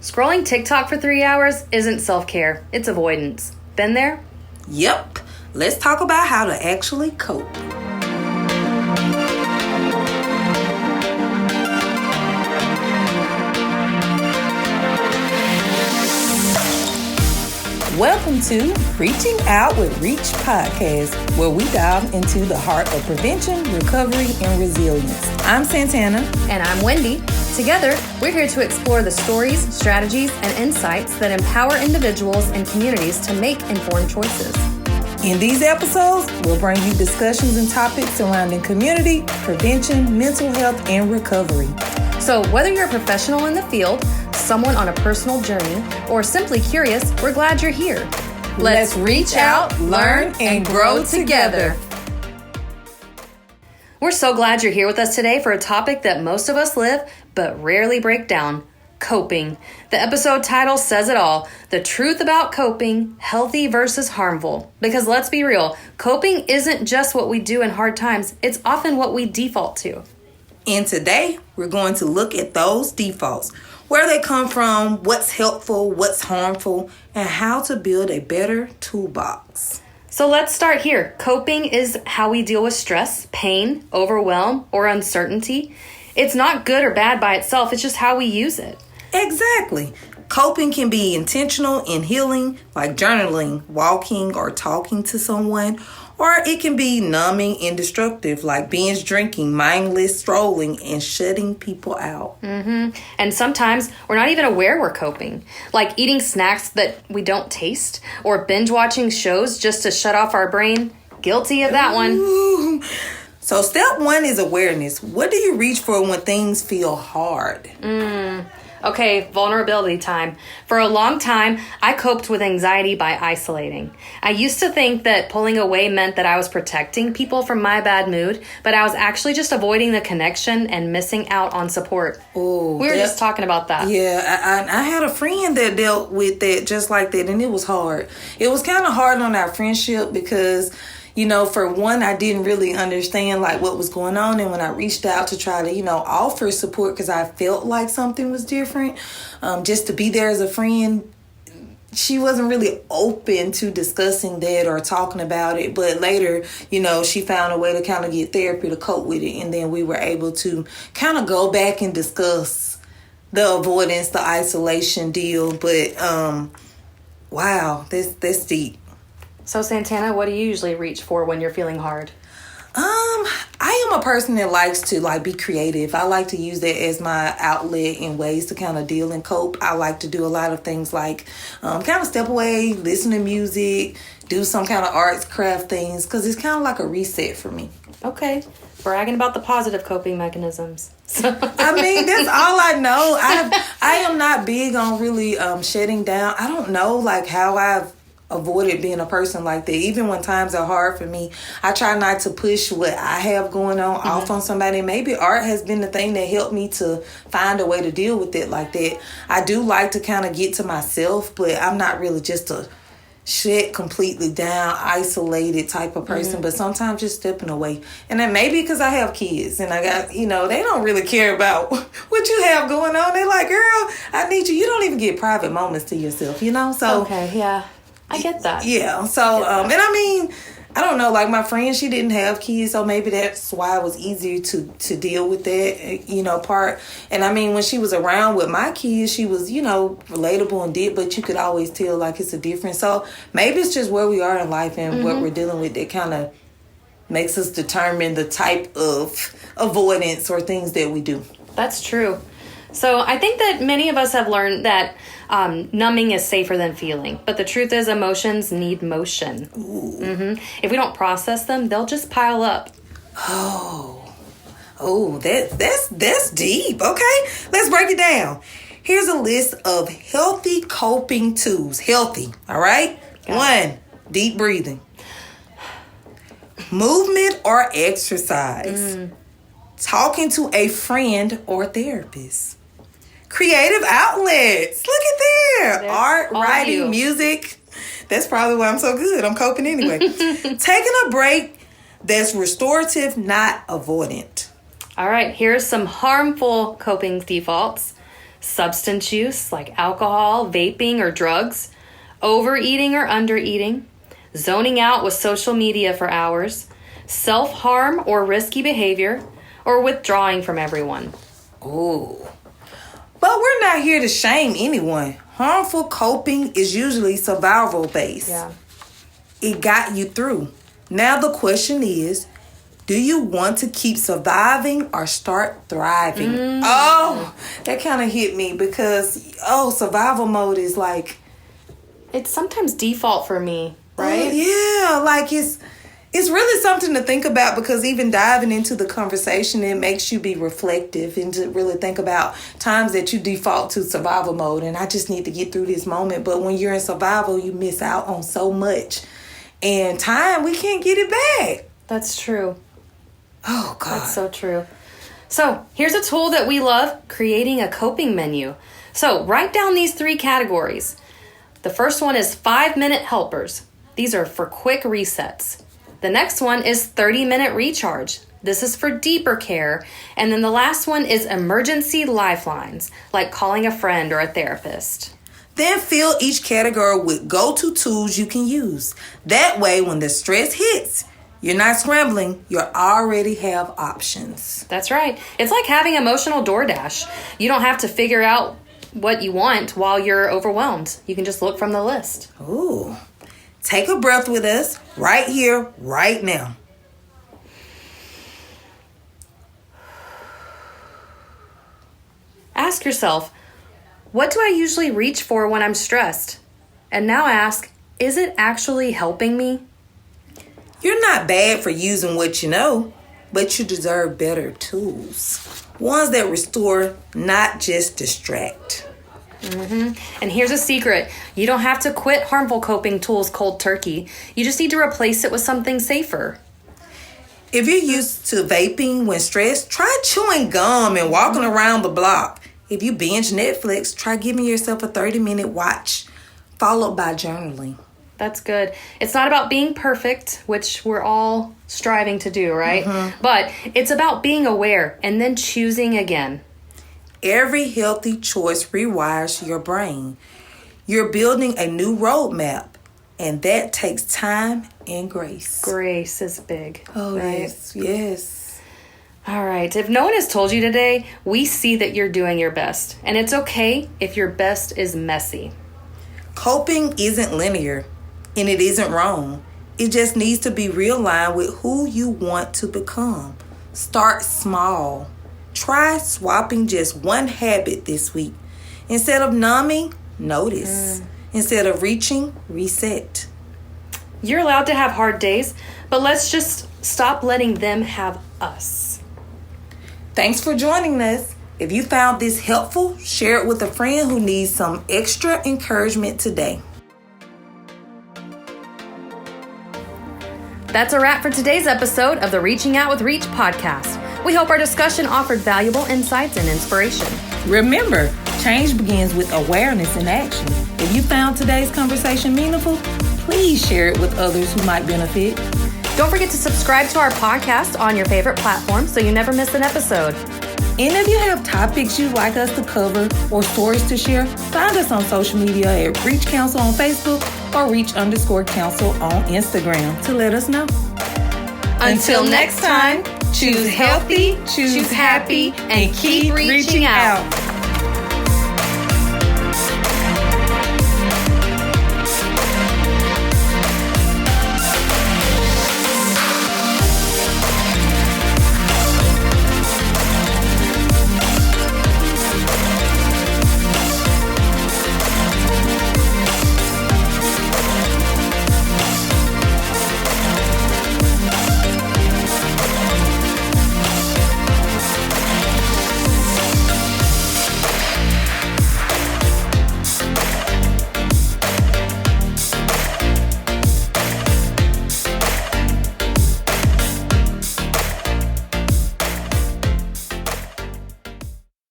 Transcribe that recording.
Scrolling TikTok for 3 hours isn't self-care, it's avoidance. Been there? Yep. Let's talk about how to actually cope. Welcome to Reaching Out with Reach podcast, where we dive into the heart of prevention, recovery, and resilience. I'm Santana. And I'm Wendy. Together, we're here to explore the stories, strategies, and insights that empower individuals and communities to make informed choices. In these episodes, we'll bring you discussions and topics surrounding community, prevention, mental health, and recovery. So whether you're a professional in the field, someone on a personal journey, or simply curious, we're glad you're here. Let's reach out, learn, and grow together. We're so glad you're here with us today for a topic that most of us live but rarely break down: coping. The episode title says it all. The truth about coping, healthy versus harmful. Because let's be real, coping isn't just what we do in hard times, it's often what we default to. And today, we're going to look at those defaults, where they come from, what's helpful, what's harmful, and how to build a better toolbox. So let's start here. Coping is how we deal with stress, pain, overwhelm, or uncertainty. It's not good or bad by itself, it's just how we use it. Exactly. Coping can be intentional and healing, like journaling, walking, or talking to someone. Or it can be numbing and destructive, like binge drinking, mindless strolling, and shutting people out. And sometimes we're not even aware we're coping, like eating snacks that we don't taste, or binge watching shows just to shut off our brain. Guilty of that one. Ooh. So step one is awareness. What do you reach for when things feel hard? Okay, vulnerability time. For a long time, I coped with anxiety by isolating. I used to think that pulling away meant that I was protecting people from my bad mood, but I was actually just avoiding the connection and missing out on support. Oh, We were just talking about that. Yeah, I had a friend that dealt with that just like that, and it was hard. It was kind of hard on our friendship because, you know, for one, I didn't really understand like what was going on. And when I reached out to try to, offer support because I felt like something was different, just to be there as a friend, she wasn't really open to discussing that or talking about it. But later, she found a way to kind of get therapy to cope with it. And then we were able to kind of go back and discuss the avoidance, the isolation deal. But wow, that's deep. So Santana, what do you usually reach for when you're feeling hard? I am a person that likes to be creative. I like to use that as my outlet in ways to kind of deal and cope. I like to do a lot of things like kind of step away, listen to music, do some kind of arts, craft things, because it's kind of like a reset for me. Okay, bragging about the positive coping mechanisms. I mean, that's all I know. I am not big on really shutting down. I don't know how I've avoided being a person like that. Even when times are hard for me, I try not to push what I have going on off on somebody. Maybe art has been the thing that helped me to find a way to deal with it like that. I do like to kind of get to myself, but I'm not really just a shut completely down, isolated type of person, but sometimes just stepping away. And then maybe because I have kids and I got, they don't really care about what you have going on. They're like, girl, I need you. You don't even get private moments to yourself, So okay, yeah. I get that. Yeah. So, and I mean, I don't know, my friend, she didn't have kids, so maybe that's why it was easier to deal with that, part. And I mean, when she was around with my kids, she was, relatable and but you could always tell it's a difference. So maybe it's just where we are in life and what we're dealing with that kind of makes us determine the type of avoidance or things that we do. That's true. So I think that many of us have learned that numbing is safer than feeling. But the truth is emotions need motion. If we don't process them, they'll just pile up. Oh, that's deep. Okay, let's break it down. Here's a list of healthy coping tools. Healthy, all right? One, deep breathing. Movement or exercise. Talking to a friend or therapist. Creative outlets. Look at there. That's art, all writing, you. music. That's probably why I'm so good. I'm coping anyway. Taking a break that's restorative, not avoidant. All right, here's some harmful coping defaults. substance use like alcohol, vaping, or drugs, overeating or undereating, zoning out with social media for hours, self-harm or risky behavior, or withdrawing from everyone. Ooh. But we're not here to shame anyone. Harmful coping is usually survival based. Yeah. It got you through. Now the question is, do you want to keep surviving or start thriving? Oh, that kind of hit me because, survival mode is like... It's sometimes default for me, right? Yeah, like it's really something to think about because even diving into the conversation, it makes you be reflective and to really think about times that you default to survival mode. And I just need to get through this moment. But when you're in survival, you miss out on so much. And time, we can't get it back. That's true. Oh, God. That's so true. So here's a tool that we love, creating a coping menu. So write down these 3 categories. The first one is 5-minute helpers. These are for quick resets. The next one is 30-minute recharge. This is for deeper care. And then the last one is emergency lifelines, like calling a friend or a therapist. Then fill each category with go-to tools you can use. That way, when the stress hits, you're not scrambling. You already have options. That's right. It's like having emotional DoorDash. You don't have to figure out what you want while you're overwhelmed. You can just look from the list. Ooh. Take a breath with us right here, right now. Ask yourself, what do I usually reach for when I'm stressed? And now ask, is it actually helping me? You're not bad for using what you know, but you deserve better tools. Ones that restore, not just distract. And here's a secret. You don't have to quit harmful coping tools cold turkey. You just need to replace it with something safer. If you're used to vaping when stressed, try chewing gum and walking around the block. If you binge Netflix, try giving yourself a 30-minute watch, followed by journaling. That's good. It's not about being perfect, which we're all striving to do, right? But it's about being aware and then choosing again. Every healthy choice rewires your brain. You're building a new roadmap, and that takes time and grace. Grace is big. Oh, right? yes. All right. If no one has told you today, we see that you're doing your best. And it's okay if your best is messy. Coping isn't linear, and it isn't wrong. It just needs to be realigned with who you want to become. Start small. Try swapping just one habit this week. Instead of numbing, notice. Instead of reaching, reset. You're allowed to have hard days, but let's just stop letting them have us. Thanks for joining us. If you found this helpful, share it with a friend who needs some extra encouragement today. That's a wrap for today's episode of the Reaching Out with Reach podcast. We hope our discussion offered valuable insights and inspiration. Remember, change begins with awareness and action. If you found today's conversation meaningful, please share it with others who might benefit. Don't forget to subscribe to our podcast on your favorite platform so you never miss an episode. And if you have topics you'd like us to cover or stories to share, find us on social media at Reach Counsel on Facebook or Reach_Counsel on Instagram to let us know. Until next time, choose healthy, choose happy, and keep reaching out.